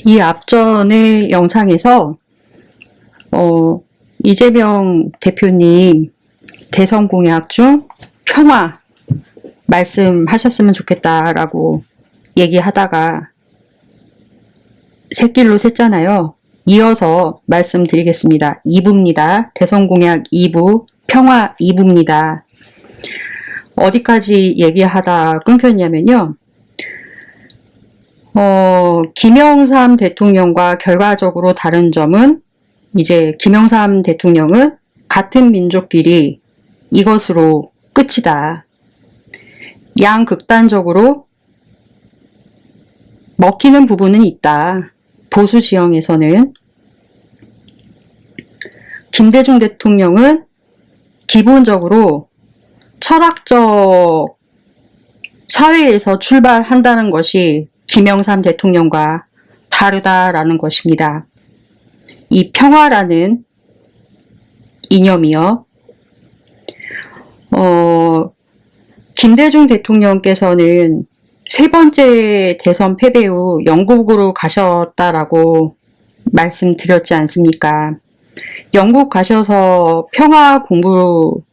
이 앞전의 영상에서 이재명 대표님 대선 공약 중 평화 말씀하셨으면 좋겠다라고 얘기하다가 새길로 샜잖아요. 이어서 말씀드리겠습니다. 2부입니다. 대선 공약 2부, 평화 2부입니다. 어디까지 얘기하다 끊겼냐면요. 김영삼 대통령과 결과적으로 다른 점은 이제 김영삼 대통령은 같은 민족끼리 이것으로 끝이다. 양극단적으로 먹히는 부분은 있다. 보수 지형에서는. 김대중 대통령은 기본적으로 철학적 사회에서 출발한다는 것이 김영삼 대통령과 다르다라는 것입니다. 이 평화라는 이념이요. 김대중 대통령께서는 세 번째 대선 패배 후 영국으로 가셨다라고 말씀드렸지 않습니까? 영국 가셔서 평화 공부하시고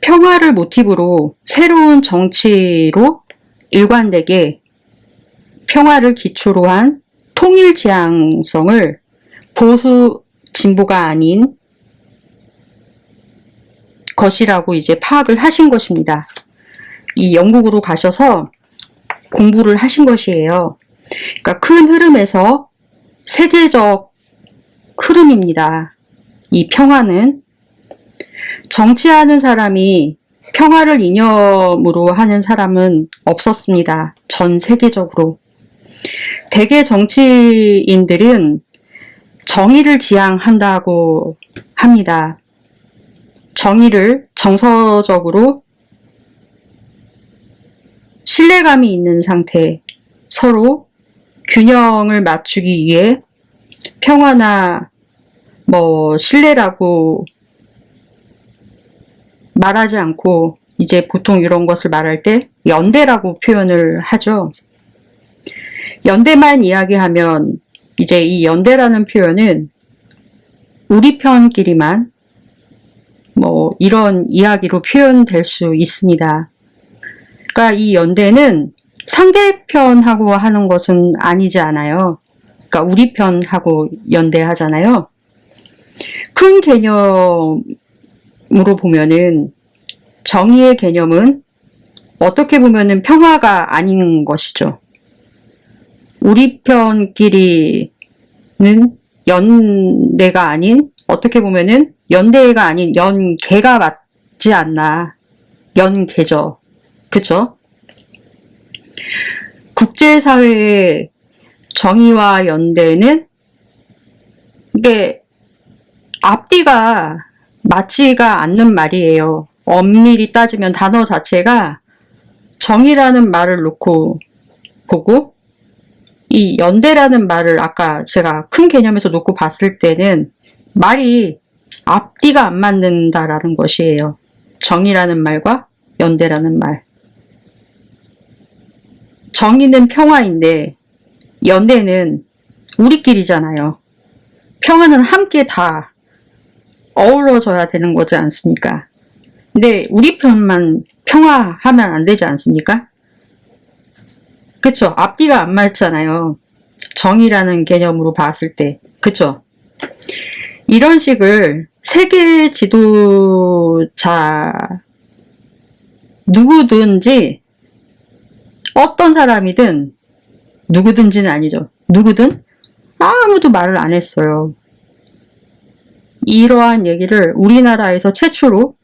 평화를 모티브로 새로운 정치로 일관되게 평화를 기초로 한 통일 지향성을 보수 진보가 아닌 것이라고 이제 파악을 하신 것입니다. 이 영국으로 가셔서 공부를 하신 것이에요. 그러니까 큰 흐름에서 세계적 흐름입니다. 이 평화는 정치하는 사람이 평화를 이념으로 하는 사람은 없었습니다. 전 세계적으로. 대개 정치인들은 정의를 지향한다고 합니다. 정의를 정서적으로 신뢰감이 있는 상태, 서로 균형을 맞추기 위해 평화나 신뢰라고 말하지 않고 이제 보통 이런 것을 말할 때 연대라고 표현을 하죠. 연대만 이야기하면 이제 이 연대라는 표현은 우리 편끼리만 이런 이야기로 표현될 수 있습니다. 그러니까 이 연대는 상대편하고 하는 것은 아니지 않아요. 그러니까 우리 편하고 연대하잖아요. 큰 개념으로 보면은 정의의 개념은 어떻게 보면은 평화가 아닌 것이죠. 우리 편끼리는 연대가 아닌, 어떻게 보면은 연대가 아닌 연계가 맞지 않나. 연계죠. 그쵸? 국제사회의 정의와 연대는 이게 앞뒤가 맞지가 않는 말이에요. 엄밀히 따지면 단어 자체가 정의라는 말을 놓고 보고 이 연대라는 말을 아까 제가 큰 개념에서 놓고 봤을 때는 말이 앞뒤가 안 맞는다라는 것이에요. 정의라는 말과 연대라는 말. 정의는 평화인데 연대는 우리끼리잖아요. 평화는 함께 다 어우러져야 되는 거지 않습니까? 근데 우리 편만 평화하면 안 되지 않습니까? 그쵸? 앞뒤가 안 맞잖아요. 정의라는 개념으로 봤을 때. 그쵸? 이런 식을 세계 지도자 누구든지 어떤 사람이든 누구든지는 아니죠. 누구든 아무도 말을 안 했어요. 이러한 얘기를 우리나라에서 최초로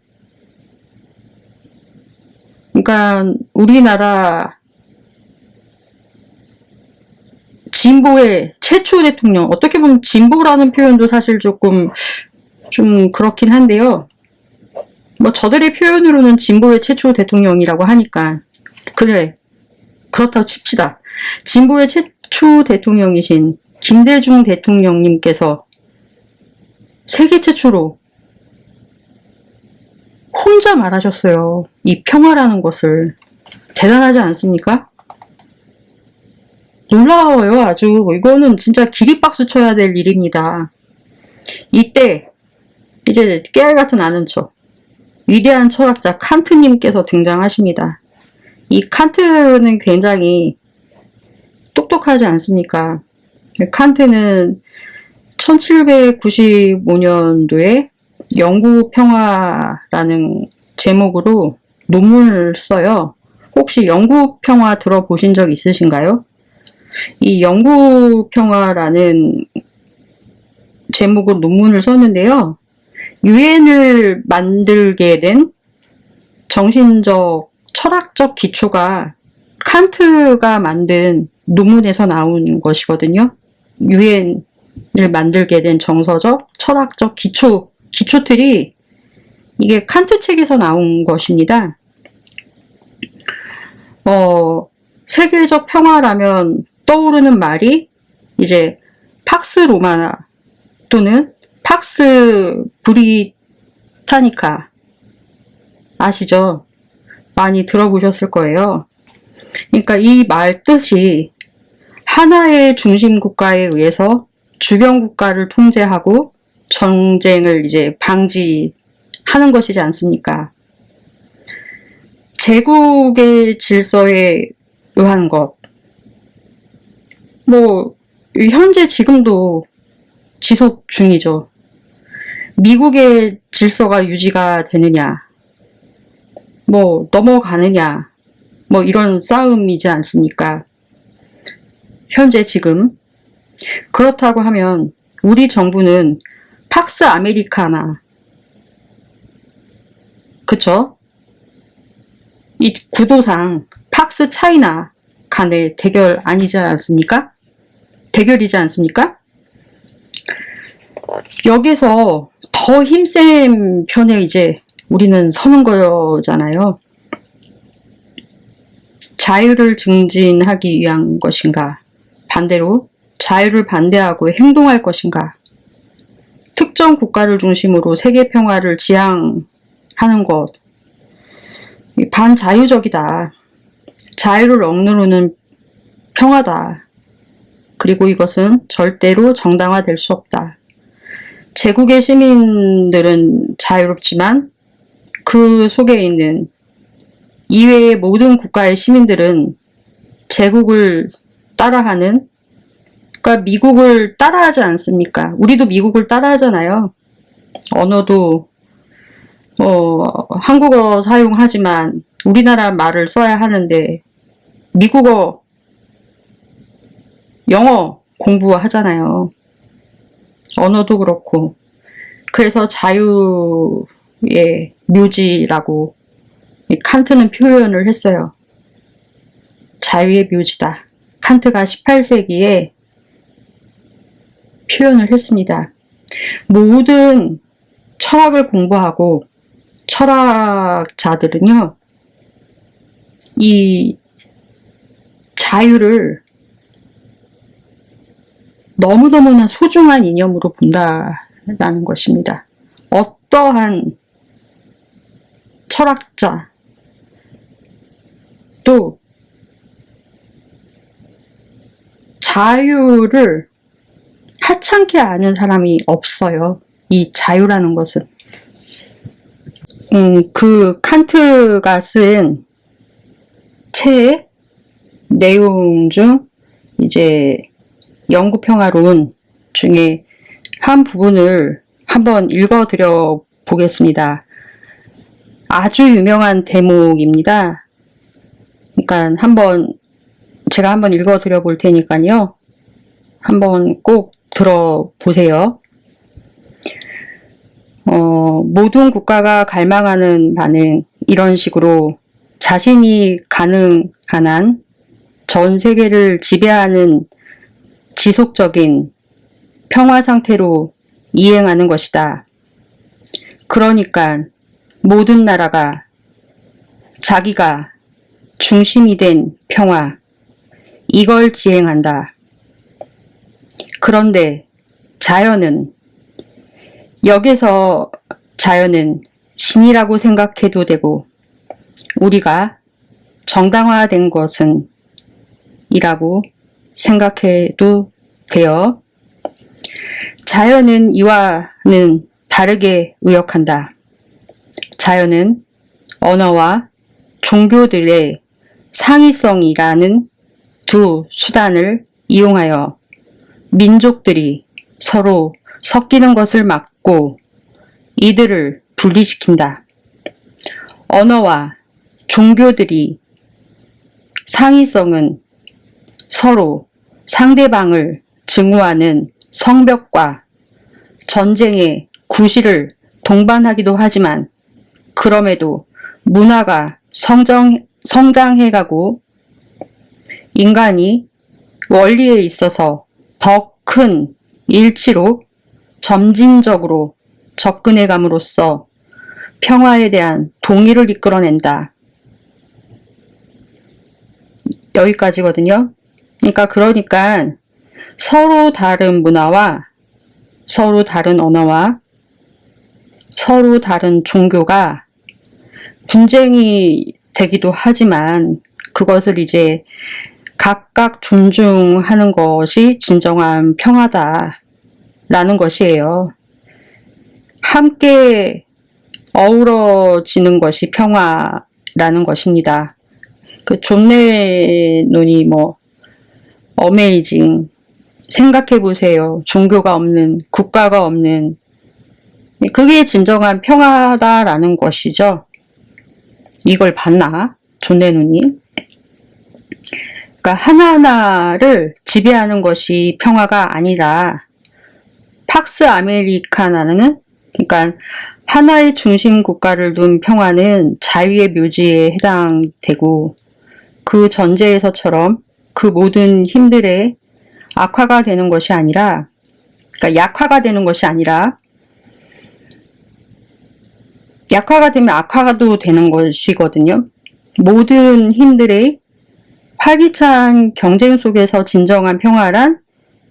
그러니까 우리나라 진보의 최초 대통령, 어떻게 보면 진보라는 표현도 사실 조금 좀 그렇긴 한데요. 저들의 표현으로는 진보의 최초 대통령이라고 하니까 그래, 그렇다고 칩시다. 진보의 최초 대통령이신 김대중 대통령님께서 세계 최초로 혼자 말하셨어요. 이 평화라는 것을. 대단하지 않습니까? 놀라워요, 아주. 이거는 진짜 기립박수 쳐야 될 일입니다. 이때 이제 깨알 같은 아는 척, 위대한 철학자 칸트님께서 등장하십니다. 이 칸트는 굉장히 똑똑하지 않습니까? 칸트는 1795년도에 영구평화라는 제목으로 논문을 써요. 혹시 영구평화 들어보신 적 있으신가요? 이 영구평화라는 제목으로 논문을 썼는데요. 유엔을 만들게 된 정신적, 철학적 기초가 칸트가 만든 논문에서 나온 것이거든요. 유엔을 만들게 된 정서적, 철학적 기초틀이 이게 칸트 책에서 나온 것입니다. 세계적 평화라면 떠오르는 말이 이제 팍스 로마나 또는 팍스 브리타니카 아시죠? 많이 들어보셨을 거예요. 그러니까 이 말 뜻이 하나의 중심 국가에 의해서 주변 국가를 통제하고 전쟁을 이제 방지하는 것이지 않습니까? 제국의 질서에 의한 것. 현재 지금도 지속 중이죠. 미국의 질서가 유지가 되느냐, 넘어가느냐, 이런 싸움이지 않습니까? 현재 지금. 그렇다고 하면 우리 정부는 팍스 아메리카나, 그쵸? 이 구도상 팍스 차이나 간의 대결 아니지 않습니까? 대결이지 않습니까? 여기서 더 힘센 편에 이제 우리는 서는 거잖아요. 자유를 증진하기 위한 것인가? 반대로 자유를 반대하고 행동할 것인가? 특정 국가를 중심으로 세계 평화를 지향하는 것. 반자유적이다. 자유를 억누르는 평화다. 그리고 이것은 절대로 정당화될 수 없다. 제국의 시민들은 자유롭지만 그 속에 있는 이외의 모든 국가의 시민들은 제국을 따라하는, 그러니까 미국을 따라하지 않습니까? 우리도 미국을 따라하잖아요. 언어도 한국어 사용하지만 우리나라 말을 써야 하는데 미국어, 영어 공부하잖아요. 언어도 그렇고. 그래서 자유의 묘지라고 칸트는 표현을 했어요. 자유의 묘지다. 칸트가 18세기에 표현을 했습니다. 모든 철학을 공부하고 철학자들은요, 이 자유를 너무너무나 소중한 이념으로 본다라는 것입니다. 어떠한 철학자 또 자유를 하찮게 아는 사람이 없어요. 이 자유라는 것은. 그 칸트가 쓴 책의 내용 중 이제 영구평화론 중에 한 부분을 한번 읽어드려 보겠습니다. 아주 유명한 대목입니다. 그러니까 제가 한번 읽어드려 볼 테니까요. 한번 꼭 들어보세요. 모든 국가가 갈망하는 바는 이런 식으로 자신이 가능한 한 전 세계를 지배하는 지속적인 평화 상태로 이행하는 것이다. 그러니까 모든 나라가 자기가 중심이 된 평화, 이걸 지행한다. 그런데 자연은 신이라고 생각해도 되고, 우리가 정당화된 것은 이라고 생각해도 돼요. 자연은 이와는 다르게 의역한다. 자연은 언어와 종교들의 상이성이라는 두 수단을 이용하여 민족들이 서로 섞이는 것을 막고 이들을 분리시킨다. 언어와 종교들이 상이성은 서로 상대방을 증오하는 성벽과 전쟁의 구실을 동반하기도 하지만 그럼에도 문화가 성장해가고 인간이 원리에 있어서 더 큰 일치로 점진적으로 접근해감으로써 평화에 대한 동의를 이끌어낸다. 여기까지거든요. 그러니까 서로 다른 문화와 서로 다른 언어와 서로 다른 종교가 분쟁이 되기도 하지만 그것을 이제 각각 존중하는 것이 진정한 평화다라는 것이에요. 함께 어우러지는 것이 평화라는 것입니다. 존 레논이 어메이징, 생각해보세요. 종교가 없는, 국가가 없는, 그게 진정한 평화다라는 것이죠. 이걸 봤나? 존 레논이. 하나하나를 지배하는 것이 평화가 아니라 팍스 아메리카나는 하나의 중심 국가를 둔 평화는 자유의 묘지에 해당되고 그 전제에서처럼 그 모든 힘들의 악화가 되는 것이 아니라 약화가 되는 것이 아니라 약화가 되면 악화도 되는 것이거든요. 모든 힘들의 활기찬 경쟁 속에서 진정한 평화란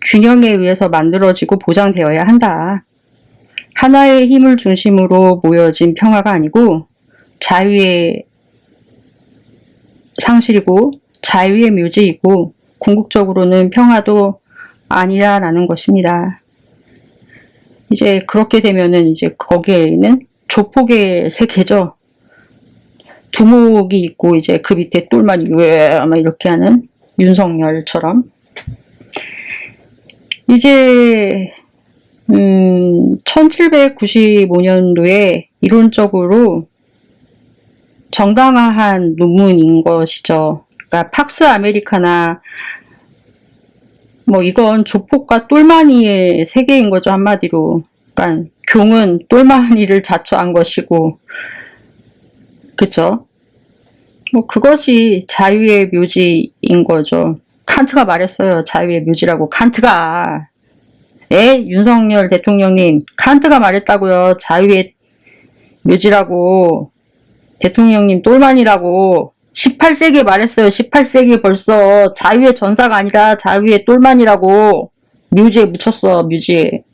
균형에 의해서 만들어지고 보장되어야 한다. 하나의 힘을 중심으로 모여진 평화가 아니고 자유의 상실이고 자유의 묘지이고 궁극적으로는 평화도 아니라라는 것입니다. 이제 그렇게 되면은 이제 거기에는 조폭의 세계죠. 두목이 있고 이제 그 밑에 똘만 막 이렇게 하는 윤석열처럼 이제 1795년도에 이론적으로 정당화한 논문인 것이죠. 팍스 아메리카나 이건 조폭과 똘마니의 세계인 거죠, 한마디로. 교은 똘마니를 자처한 것이고, 그쵸? 그것이 자유의 묘지인 거죠. 칸트가 말했어요. 자유의 묘지라고. 칸트가. 윤석열 대통령님, 칸트가 말했다고요. 자유의 묘지라고. 대통령님 똘만이라고. 18세기에 말했어요. 18세기에 벌써 자유의 전사가 아니라 자유의 똘만이라고. 묘지에 묻혔어. 묘지에.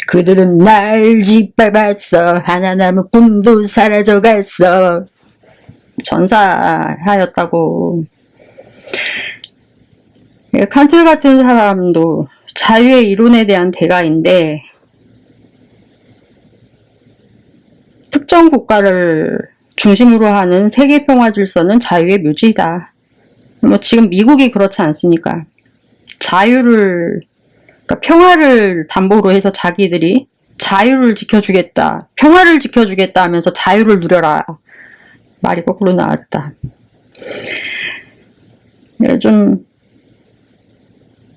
그들은 날 짓밟았어. 하나 남은 꿈도 사라져갔어. 전사하였다고. 칸트 같은 사람도 자유의 이론에 대한 대가인데 특정 국가를 중심으로 하는 세계 평화 질서는 자유의 묘지이다. 지금 미국이 그렇지 않습니까? 자유를 평화를 담보로 해서 자기들이 자유를 지켜주겠다, 평화를 지켜주겠다 하면서 자유를 누려라. 말이 거꾸로 나왔다. 좀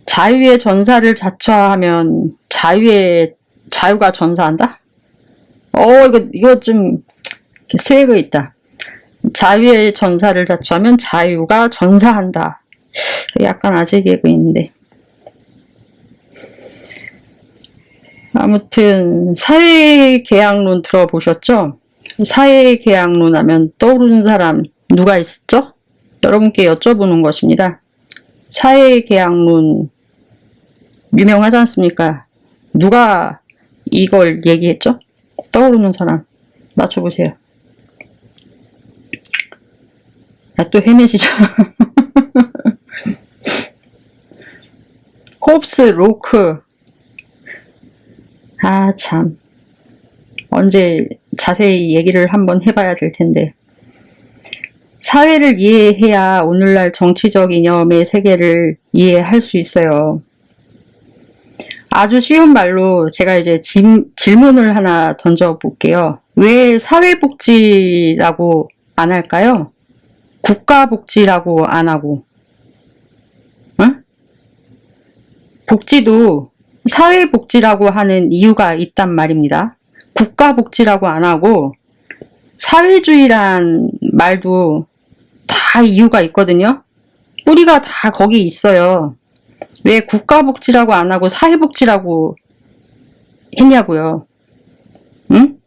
자유의 전사를 자처하면 자유가 전사한다? 이거 좀 스웨그 있다. 자유의 전사를 자처하면 자유가 전사한다. 약간 아재 개그인데. 아무튼 사회계약론 들어보셨죠? 사회계약론 하면 떠오르는 사람 누가 있었죠? 여러분께 여쭤보는 것입니다. 사회계약론 유명하지 않습니까? 누가 이걸 얘기했죠? 떠오르는 사람 맞춰보세요. 또 헤매시죠? 홉스, 로크. 아, 참. 언제 자세히 얘기를 한번 해봐야 될 텐데. 사회를 이해해야 오늘날 정치적 이념의 세계를 이해할 수 있어요. 아주 쉬운 말로 제가 이제 질문을 하나 던져볼게요. 왜 사회복지라고 안 할까요? 국가복지라고 안 하고. 응? 복지도 사회복지라고 하는 이유가 있단 말입니다. 국가복지라고 안 하고 사회주의란 말도 다 이유가 있거든요. 뿌리가 다 거기 있어요. 왜 국가복지라고 안 하고 사회복지라고 했냐고요. 응?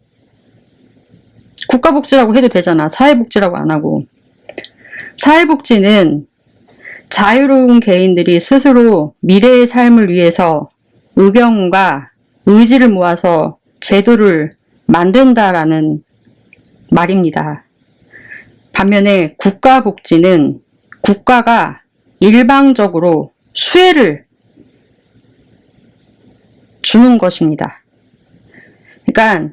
국가복지라고 해도 되잖아. 사회복지라고 안 하고. 사회복지는 자유로운 개인들이 스스로 미래의 삶을 위해서 의견과 의지를 모아서 제도를 만든다라는 말입니다. 반면에 국가복지는 국가가 일방적으로 수혜를 주는 것입니다. 그러니까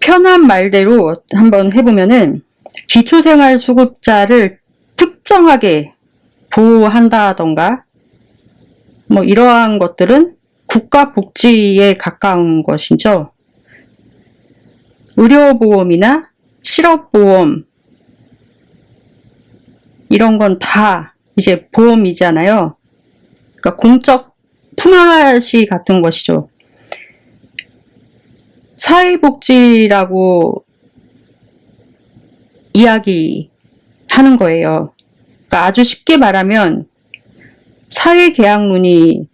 편한 말대로 한번 해보면은 기초생활수급자를 특정하게 보호한다던가 뭐 이러한 것들은 국가복지에 가까운 것이죠. 의료보험이나 실업보험 이런 건 다 이제 보험이잖아요. 그러니까 공적 품앗이 같은 것이죠. 사회복지라고 이야기하는 거예요. 그러니까 아주 쉽게 말하면 사회계약론이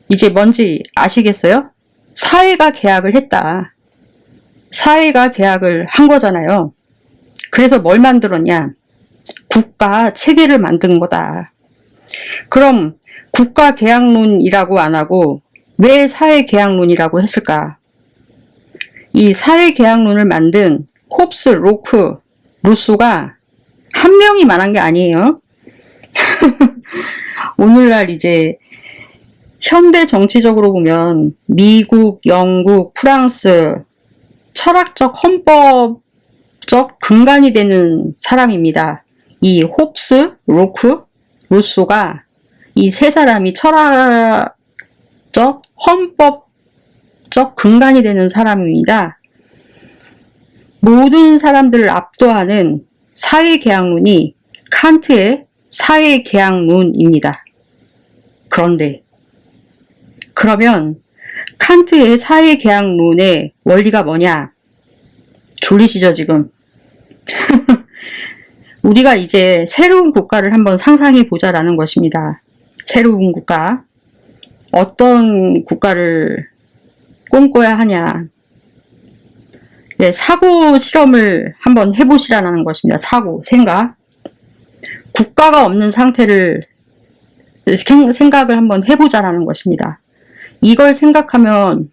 이제 뭔지 아시겠어요? 사회가 계약을 했다. 사회가 계약을 한 거잖아요. 그래서 뭘 만들었냐? 국가 체계를 만든 거다. 그럼 국가계약론이라고 안 하고 왜 사회계약론이라고 했을까? 이 사회계약론을 만든 홉스, 로크, 루소가 한 명이 한 게 아니에요. 오늘날 이제 현대 정치적으로 보면 미국, 영국, 프랑스 철학적 헌법적 근간이 되는 사람입니다. 이 홉스, 로크, 루소가 이 세 사람이 철학적 헌법적 근간이 되는 사람입니다. 모든 사람들을 압도하는 사회계약론이 칸트의 사회계약론입니다. 그런데 그러면 칸트의 사회계약론의 원리가 뭐냐? 졸리시죠 지금? 우리가 이제 새로운 국가를 한번 상상해 보자라는 것입니다. 새로운 국가. 어떤 국가를 꿈꿔야 하냐? 네, 사고 실험을 한번 해보시라는 것입니다. 사고, 생각. 국가가 없는 상태를 생각을 한번 해보자라는 것입니다. 이걸 생각하면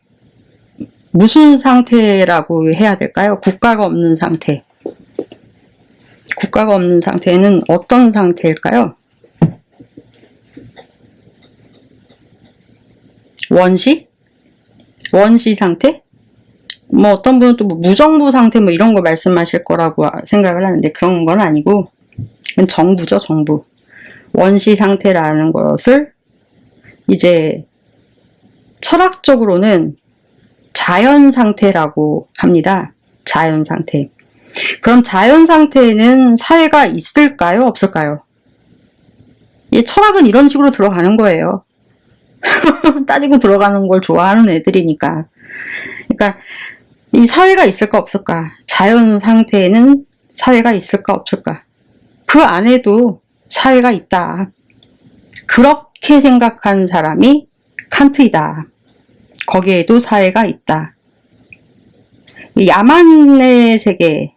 무슨 상태라고 해야 될까요? 국가가 없는 상태. 국가가 없는 상태는 어떤 상태일까요? 원시? 원시 상태? 뭐 어떤 분은 또 뭐 무정부 상태 뭐 이런 거 말씀하실 거라고 생각을 하는데 그런 건 아니고 정부죠, 정부. 원시 상태라는 것을 이제 철학적으로는 자연 상태라고 합니다. 자연 상태. 그럼 자연 상태에는 사회가 있을까요? 없을까요? 이 철학은 이런 식으로 들어가는 거예요. 따지고 들어가는 걸 좋아하는 애들이니까. 그러니까 이 사회가 있을까 없을까? 자연 상태에는 사회가 있을까 없을까? 그 안에도 사회가 있다. 그렇게 생각한 사람이 칸트이다. 거기에도 사회가 있다. 야만의 세계,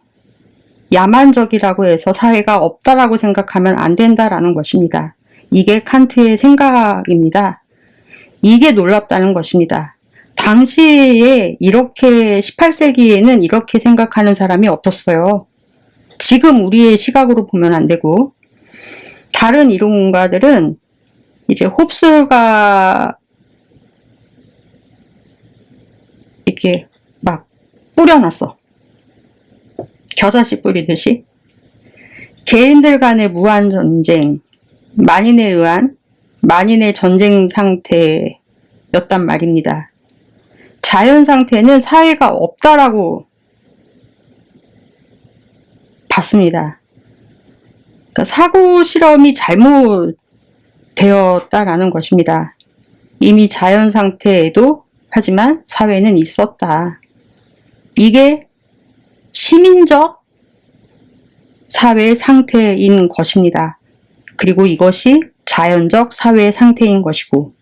야만적이라고 해서 사회가 없다라고 생각하면 안 된다라는 것입니다. 이게 칸트의 생각입니다. 이게 놀랍다는 것입니다. 당시에 이렇게 18세기에는 이렇게 생각하는 사람이 없었어요. 지금 우리의 시각으로 보면 안 되고, 다른 이론가들은 이제 홉스가 이렇게 막 뿌려놨어. 겨자씨 뿌리듯이. 개인들 간의 무한 전쟁, 만인에 의한 만인의 전쟁 상태였단 말입니다. 자연 상태는 사회가 없다라고 봤습니다. 그러니까 사고 실험이 잘못되었다라는 것입니다. 이미 자연 상태에도 하지만 사회는 있었다. 이게 시민적 사회 상태인 것입니다. 그리고 이것이 자연적 사회 상태인 것이고,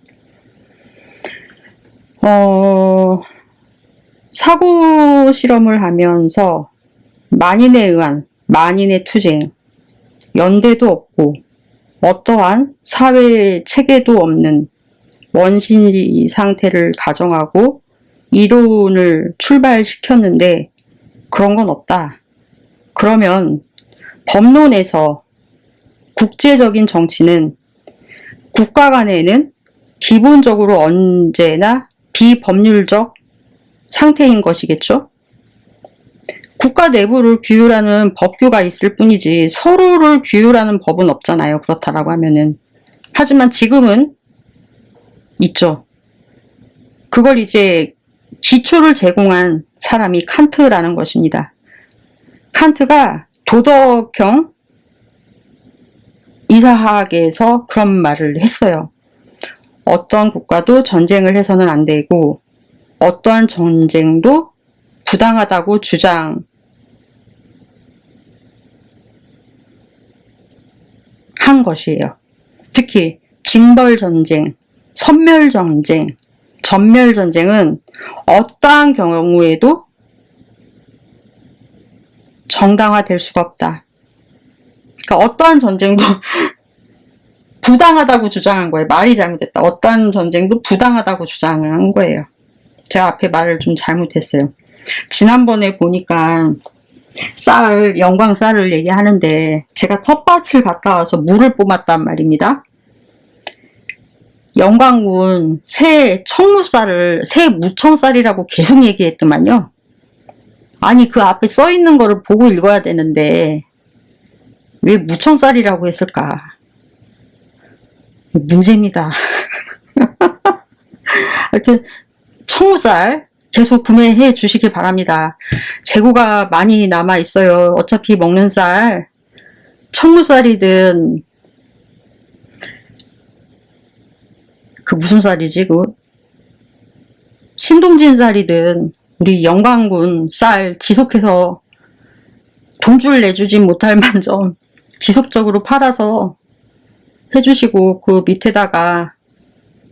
사고 실험을 하면서 만인에 의한 만인의 투쟁, 연대도 없고 어떠한 사회 체계도 없는 원시 상태를 가정하고 이론을 출발시켰는데 그런 건 없다. 그러면 법론에서 국제적인 정치는 국가 간에는 기본적으로 언제나 비법률적 상태인 것이겠죠? 국가 내부를 규율하는 법규가 있을 뿐이지 서로를 규율하는 법은 없잖아요. 그렇다라고 하면은. 하지만 지금은 있죠. 그걸 이제 기초를 제공한 사람이 칸트라는 것입니다. 칸트가 도덕형 이사학에서 그런 말을 했어요. 어떤 국가도 전쟁을 해서는 안 되고 어떠한 전쟁도 부당하다고 주장한 것이에요. 특히 징벌전쟁, 선멸전쟁, 전멸전쟁은 어떠한 경우에도 정당화될 수가 없다. 그러니까 어떠한 전쟁도 부당하다고 주장한 거예요. 말이 잘못됐다. 어떠한 전쟁도 부당하다고 주장을 한 거예요. 제가 앞에 말을 좀 잘못했어요. 지난번에 보니까 영광 쌀을 얘기하는데 제가 텃밭을 갔다 와서 물을 뿜었단 말입니다. 영광군 새 청무쌀을 새 무청쌀이라고 계속 얘기했더만요. 아니 그 앞에 써있는 거를 보고 읽어야 되는데 왜 무청쌀이라고 했을까? 문제입니다. 하여튼 청무쌀 계속 구매해 주시길 바랍니다. 재고가 많이 남아 있어요. 어차피 먹는 쌀, 청무쌀이든 그 무슨 쌀이지? 그 신동진 쌀이든 우리 영광군 쌀 지속해서 돈줄 내주진 못할 만점 지속적으로 팔아서 해주시고, 그 밑에다가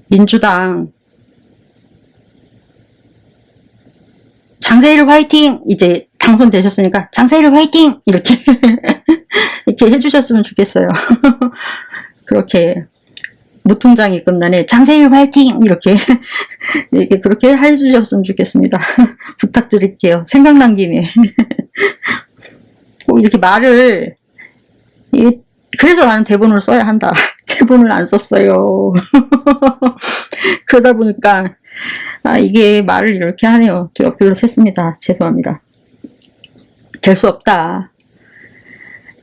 민주당 장세일 화이팅! 이제 당선되셨으니까 장세일 화이팅! 이렇게 이렇게 해주셨으면 좋겠어요. 그렇게 무통장이 끝나네. 장세일 화이팅! 이렇게 그렇게 해주셨으면 좋겠습니다. 부탁드릴게요. 생각난 김에 꼭 이렇게 말을 그래서 나는 대본을 써야 한다. 대본을 안 썼어요. 그러다 보니까 이게 말을 이렇게 하네요. 또 옆길로 샜습니다. 죄송합니다. 될 수 없다.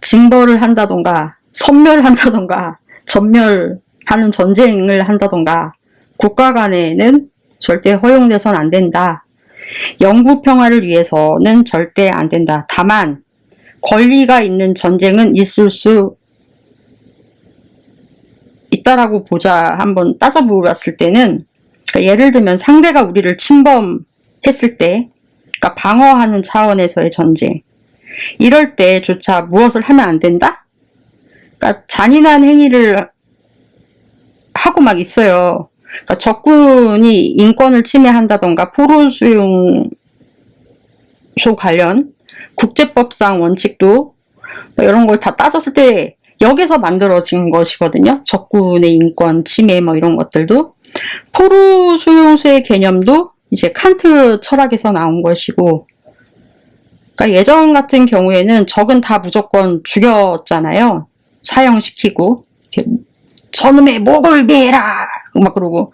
징벌을 한다던가 선멸한다던가 전멸하는 전쟁을 한다던가 국가 간에는 절대 허용돼서는 안 된다. 영구 평화를 위해서는 절대 안 된다. 다만 권리가 있는 전쟁은 있을 수 있다라고 보자. 한번 따져보았을 때는, 그러니까 예를 들면 상대가 우리를 침범했을 때, 그러니까 방어하는 차원에서의 전쟁, 이럴 때조차 무엇을 하면 안 된다? 그러니까 잔인한 행위를 하고 막 있어요. 그러니까 적군이 인권을 침해한다던가 포로수용소 관련 국제법상 원칙도 이런 걸 다 따졌을 때 여기서 만들어진 것이거든요. 적군의 인권 침해 이런 것들도. 포로수용소의 개념도 이제 칸트 철학에서 나온 것이고, 그러니까 예전 같은 경우에는 적은 다 무조건 죽였잖아요. 사형시키고 저놈의 목을 베라 막 그러고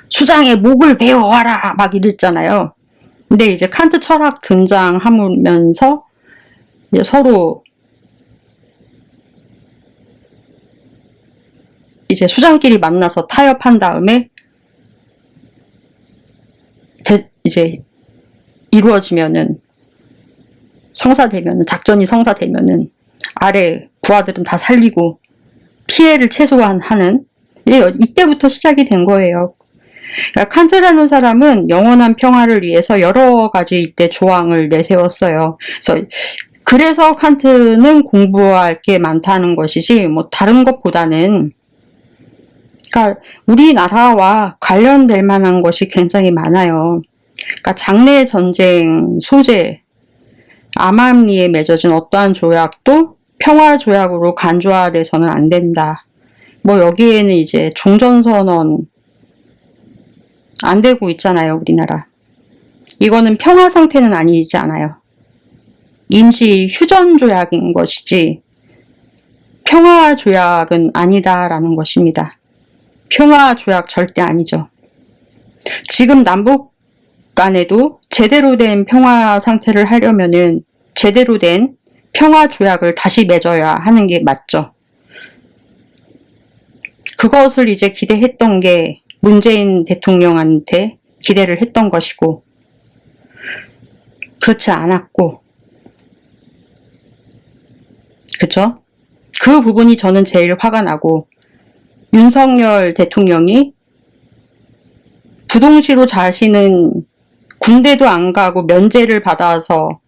수장의 목을 베어와라 막 이랬잖아요. 근데 이제 칸트 철학 등장하면서 이제 서로 이제 수장끼리 만나서 타협한 다음에 이제 이루어지면은 성사되면은 작전이 성사되면은 아래 부하들은 다 살리고 피해를 최소한 하는 이때부터 시작이 된 거예요. 그러니까 칸트라는 사람은 영원한 평화를 위해서 여러 가지 이때 조항을 내세웠어요. 그래서 칸트는 공부할 게 많다는 것이지 뭐 다른 것보다는 그러니까 우리나라와 관련될 만한 것이 굉장히 많아요. 그러니까 장래 전쟁 소재, 암암리에 맺어진 어떠한 조약도 평화 조약으로 간주화돼서는 안 된다. 뭐 여기에는 이제 종전선언 안 되고 있잖아요, 우리나라. 이거는 평화 상태는 아니지 않아요. 임시 휴전 조약인 것이지 평화 조약은 아니다라는 것입니다. 평화 조약 절대 아니죠. 지금 남북 간에도 제대로 된 평화 상태를 하려면은 제대로 된 평화 조약을 다시 맺어야 하는 게 맞죠. 그것을 이제 기대했던 게 문재인 대통령한테 기대를 했던 것이고 그렇지 않았고 그쵸? 그 부분이 저는 제일 화가 나고 윤석열 대통령이 부동시로 자신은 군대도 안 가고 면제를 받아서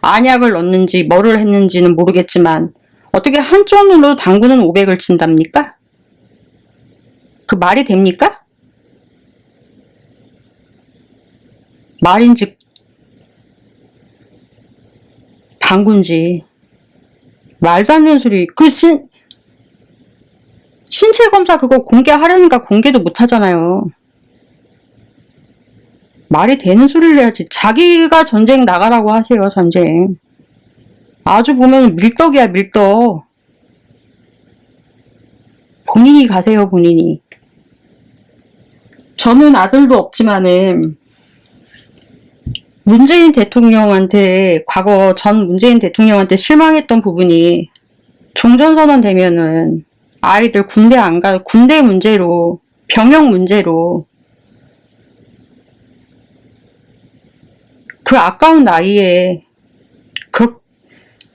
안약을 넣는지 뭐를 했는지는 모르겠지만 어떻게 한쪽 눈으로 당구는 500을 친답니까? 그 말이 됩니까? 말인지 당군지 말도 안 되는 소리. 그 신체 검사 그거 공개하려니까 공개도 못 하잖아요. 말이 되는 소리를 해야지. 자기가 전쟁 나가라고 하세요, 전쟁. 아주 보면 밀떡이야, 밀떡. 본인이 가세요, 본인이. 저는 아들도 없지만은 문재인 대통령한테 과거 전 문재인 대통령한테 실망했던 부분이 종전선언 되면은 아이들 군대 안 가, 군대 문제로 병역 문제로 그 아까운 나이에 그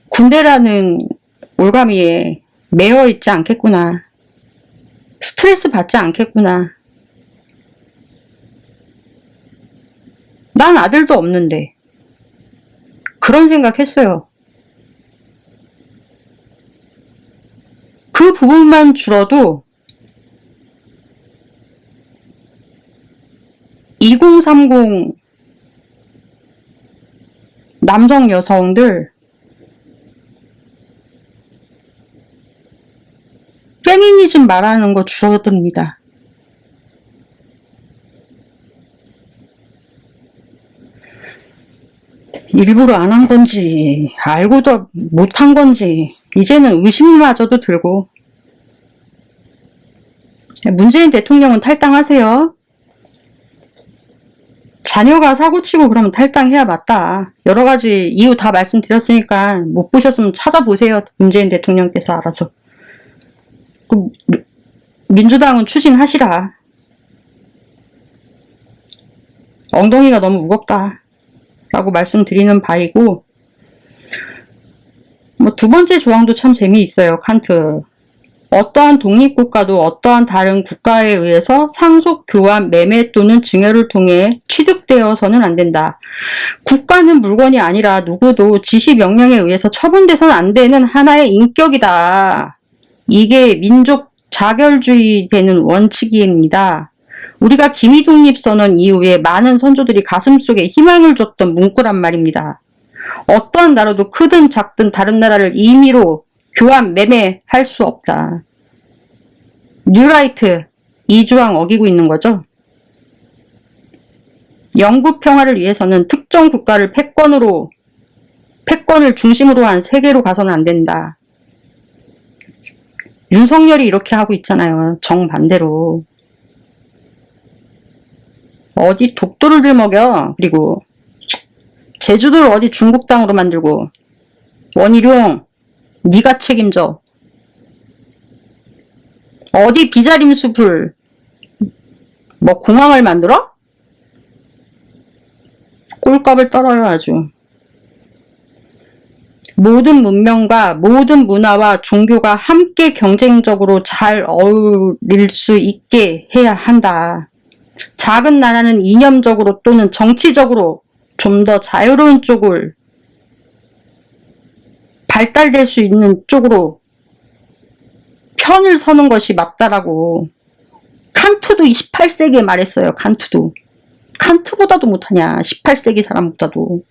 군대라는 올가미에 매여 있지 않겠구나. 스트레스 받지 않겠구나. 난 아들도 없는데 그런 생각했어요. 그 부분만 줄어도 2030 남성 여성들 페미니즘 말하는 거 줄어듭니다. 일부러 안 한 건지 알고도 못 한 건지 이제는 의심마저도 들고. 문재인 대통령은 탈당하세요. 자녀가 사고치고 그러면 탈당해야 맞다. 여러 가지 이유 다 말씀드렸으니까 못 보셨으면 찾아보세요. 문재인 대통령께서 알아서. 민주당은 추진하시라. 엉덩이가 너무 무겁다 라고 말씀드리는 바이고, 뭐 두 번째 조항도 참 재미있어요. 칸트. 어떠한 독립국가도 어떠한 다른 국가에 의해서 상속, 교환, 매매 또는 증여를 통해 취득되어서는 안 된다. 국가는 물건이 아니라 누구도 지시 명령에 의해서 처분돼서는 안 되는 하나의 인격이다. 이게 민족 자결주의 되는 원칙입니다. 우리가 기미독립선언 이후에 많은 선조들이 가슴속에 희망을 줬던 문구란 말입니다. 어떠한 나라도 크든 작든 다른 나라를 임의로 교환, 매매할 수 없다. 뉴라이트, 이 조항 어기고 있는 거죠. 영구 평화를 위해서는 특정 국가를 패권으로 패권을 중심으로 한 세계로 가서는 안 된다. 윤석열이 이렇게 하고 있잖아요. 정반대로. 어디 독도를 들먹여. 그리고 제주도를 어디 중국 땅으로 만들고. 원희룡 네가 책임져. 어디 비자림 숲을 뭐 공항을 만들어? 꼴값을 떨어요 아주. 모든 문명과 모든 문화와 종교가 함께 경쟁적으로 잘 어울릴 수 있게 해야 한다. 작은 나라는 이념적으로 또는 정치적으로 좀 더 자유로운 쪽을 발달될 수 있는 쪽으로 편을 서는 것이 맞다라고 칸트도 28세기에 말했어요. 칸트도. 칸트보다도 못하냐. 18세기 사람보다도.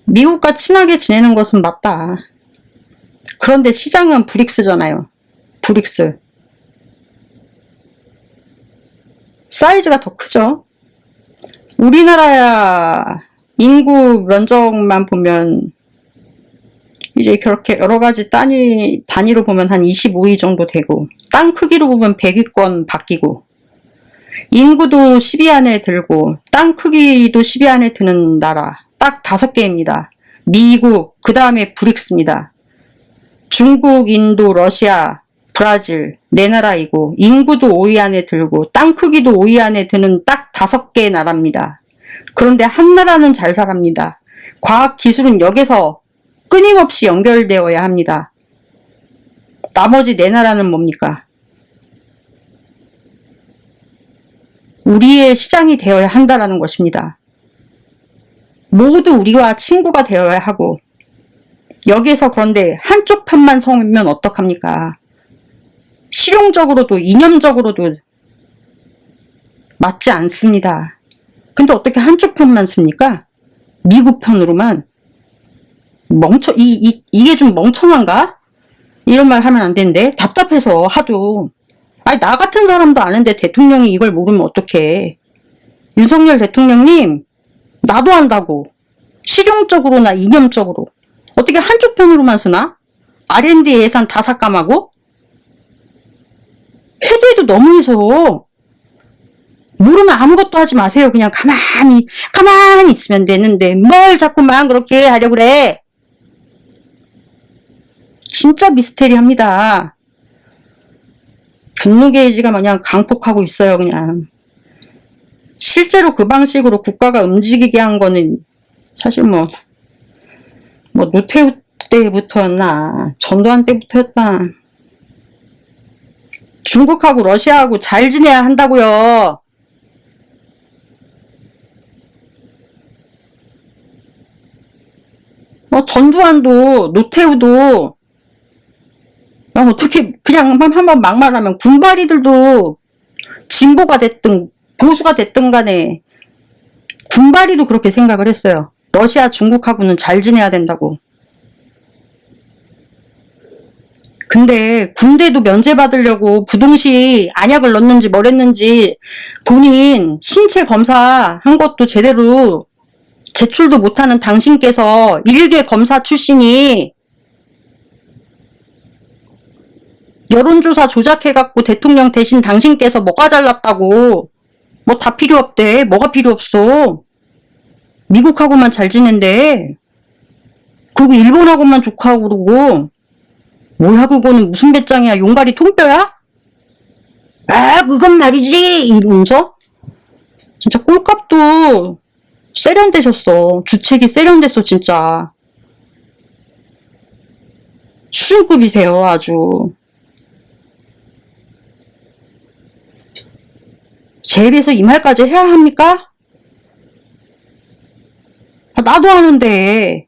미국과 친하게 지내는 것은 맞다. 그런데 시장은 브릭스잖아요. 브릭스. 사이즈가 더 크죠. 우리나라야 인구 면적만 보면 이제 그렇게 여러 가지 단위로 보면 한 25위 정도 되고, 땅 크기로 보면 100위권 바뀌고, 인구도 10위 안에 들고, 땅 크기도 10위 안에 드는 나라 딱 5개입니다. 미국, 그 다음에 브릭스입니다. 중국, 인도, 러시아, 브라질 네 나라이고, 인구도 5위 안에 들고, 땅 크기도 5위 안에 드는 딱 5개의 나라입니다. 그런데 한 나라는 잘 살합니다. 과학 기술은 여기서 끊임없이 연결되어야 합니다. 나머지 네 나라는 뭡니까? 우리의 시장이 되어야 한다라는 것입니다. 모두 우리와 친구가 되어야 하고, 여기에서 그런데 한쪽 편만 서면 어떡합니까? 실용적으로도 이념적으로도 맞지 않습니다. 근데 어떻게 한쪽 편만 씁니까? 미국 편으로만. 이게 좀 멍청한가? 이런 말 하면 안 되는데, 답답해서 하도. 아니, 나 같은 사람도 아는데 대통령이 이걸 모르면 어떡해. 윤석열 대통령님, 나도 안다고. 실용적으로나 이념적으로. 어떻게 한쪽 편으로만 쓰나? R&D 예산 다 삭감하고? 해도 너무해서. 모르면 아무것도 하지 마세요. 그냥 가만히 있으면 되는데, 뭘 자꾸만 그렇게 하려고 그래. 진짜 미스테리합니다. 분노 게이지가 마냥 강폭하고 있어요, 그냥. 실제로 그 방식으로 국가가 움직이게 한 거는 사실 뭐 노태우 때부터였나, 전두환 때부터였나. 중국하고 러시아하고 잘 지내야 한다고요. 전두환도 노태우도 어떻게 그냥 한번 막말하면 군바리들도 진보가 됐든 보수가 됐든 간에 군바리도 그렇게 생각을 했어요. 러시아 중국하고는 잘 지내야 된다고. 근데 군대도 면제받으려고 부동시 안약을 넣었는지 뭘 했는지 본인 신체 검사한 것도 제대로 제출도 못하는 당신께서 일개 검사 출신이 여론조사 조작해갖고 대통령 대신 당신께서 뭐가 잘났다고, 뭐 다 필요 없대. 뭐가 필요 없어. 미국하고만 잘 지낸대. 그리고 일본하고만 좋고 그러고. 뭐야 그거는 무슨 배짱이야. 용가리 통뼈야? 아 그건 말이지 이러면서 진짜 꼴값도 세련되셨어. 주책이 세련됐어 진짜. 수준급이세요 아주. 제 입에서 이 말까지 해야 합니까? 나도 하는데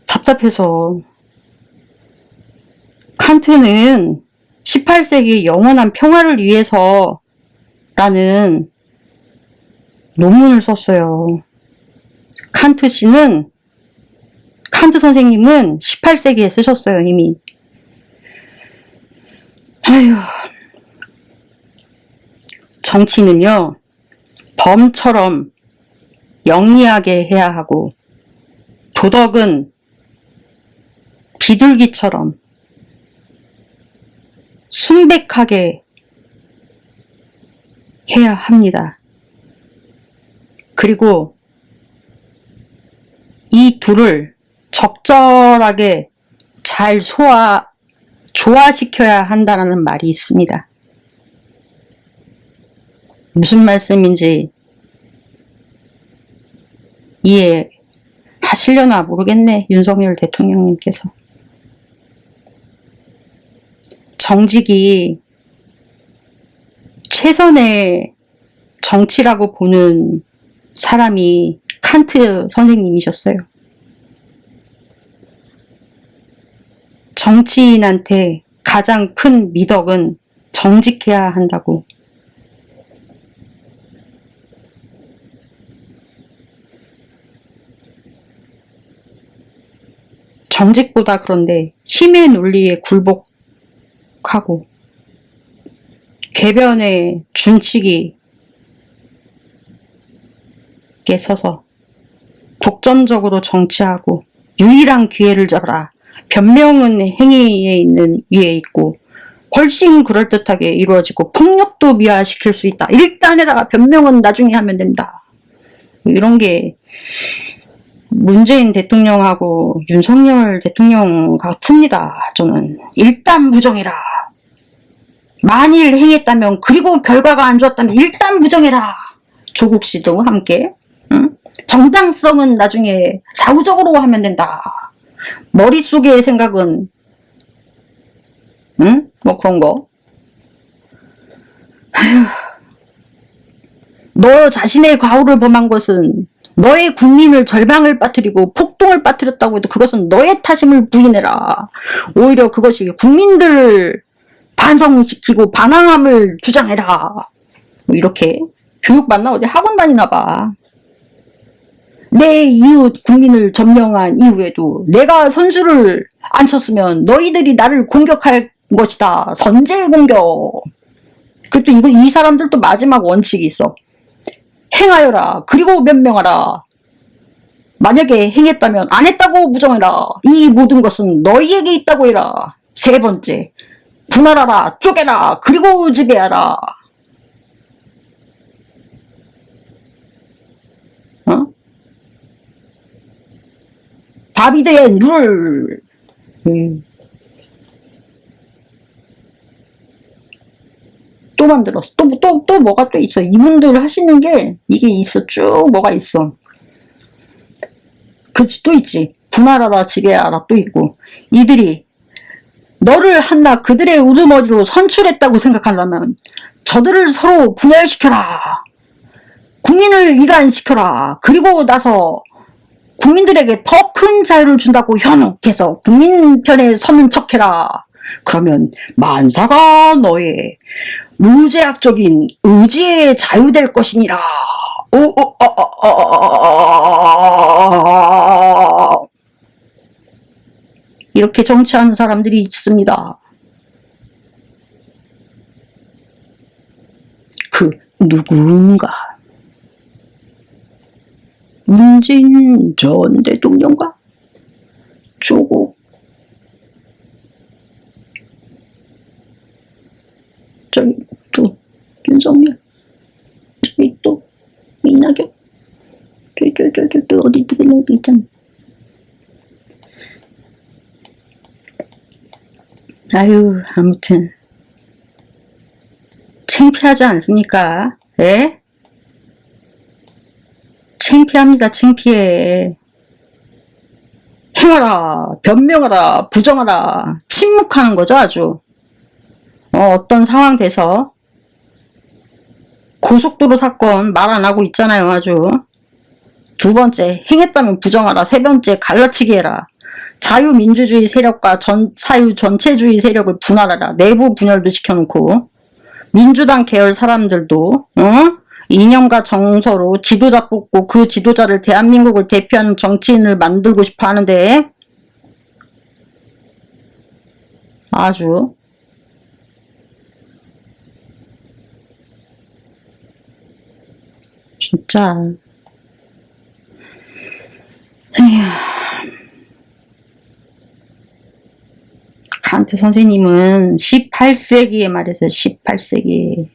답답해서. 칸트는 18세기 영원한 평화를 위해서 라는 논문을 썼어요. 칸트 선생님은 18세기에 쓰셨어요, 이미. 아휴, 정치는요, 범처럼 영리하게 해야 하고, 도덕은 비둘기처럼 순백하게 해야 합니다. 그리고 이 둘을 적절하게 잘 조화시켜야 한다는 말이 있습니다. 무슨 말씀인지 이해하시려나 모르겠네, 윤석열 대통령님께서. 정직이 최선의 정치라고 보는 사람이 칸트 선생님이셨어요. 정치인한테 가장 큰 미덕은 정직해야 한다고. 정직보다 그런데 힘의 논리에 굴복하고 궤변의 준칙이 서서 독점적으로 정치하고 유일한 기회를 잡아라. 변명은 행위에 있는 위에 있고 훨씬 그럴듯하게 이루어지고 폭력도 미화시킬 수 있다. 일단 해다가 변명은 나중에 하면 된다. 이런 게 문재인 대통령하고 윤석열 대통령 같습니다. 저는 일단 부정해라. 만일 행했다면, 그리고 결과가 안 좋았다면 일단 부정해라. 조국 씨도 함께. 정당성은 나중에 사후적으로 하면 된다. 머릿속의 생각은 뭐 그런 거. 아휴. 너 자신의 과오를 범한 것은 너의 국민을 절망을 빠뜨리고 폭동을 빠뜨렸다고 해도 그것은 너의 탓임을 부인해라. 오히려 그것이 국민들 반성시키고 반항함을 주장해라. 이렇게 교육받나? 어디 학원 다니나 봐. 내 이웃 국민을 점령한 이후에도 내가 선수를 안 쳤으면 너희들이 나를 공격할 것이다. 선제 공격. 그것도 이 사람들도 마지막 원칙이 있어. 행하여라. 그리고 변명하라. 만약에 행했다면 안 했다고 부정해라. 이 모든 것은 너희에게 있다고 해라. 세 번째, 분할하라. 쪼개라. 그리고 지배하라. 다비드의 룰. 또 만들었어. 또 뭐가 또 있어. 이분들 하시는 게 이게 있어. 쭉 뭐가 있어. 그치, 또 있지. 분할하라, 지배하라 또 있고. 이들이 너를 한낱 그들의 우두머리로 선출했다고 생각하려면 저들을 서로 분열시켜라. 국민을 이간시켜라. 그리고 나서 국민들에게 더 큰 자유를 준다고 현혹해서 국민 편에 서는 척해라. 그러면 만사가 너의 무제약적인 의지에 자유될 것이니라. 이렇게 정치하는 사람들이 있습니다. 그 누군가 문재인 전 대통령과 조국 저기 또 윤석열 저기 또 이낙연 또 어디 또 그냥 또 있잖아. 아유, 아무튼 창피하지 않습니까? 예? 창피합니다. 창피해. 행하라, 변명하라, 부정하라, 침묵하는 거죠. 아주 어떤 상황 돼서 고속도로 사건 말 안 하고 있잖아요. 아주 두 번째, 행했다면 부정하라. 세 번째, 갈라치기 해라. 자유민주주의 세력과 사유 전체주의 세력을 분할하라. 내부 분열도 시켜놓고 민주당 계열 사람들도 이념과 정서로 지도자 뽑고 그 지도자를 대한민국을 대표하는 정치인을 만들고 싶어 하는데 아주 진짜. 에휴. 칸트 선생님은 18세기에 말해서 18세기에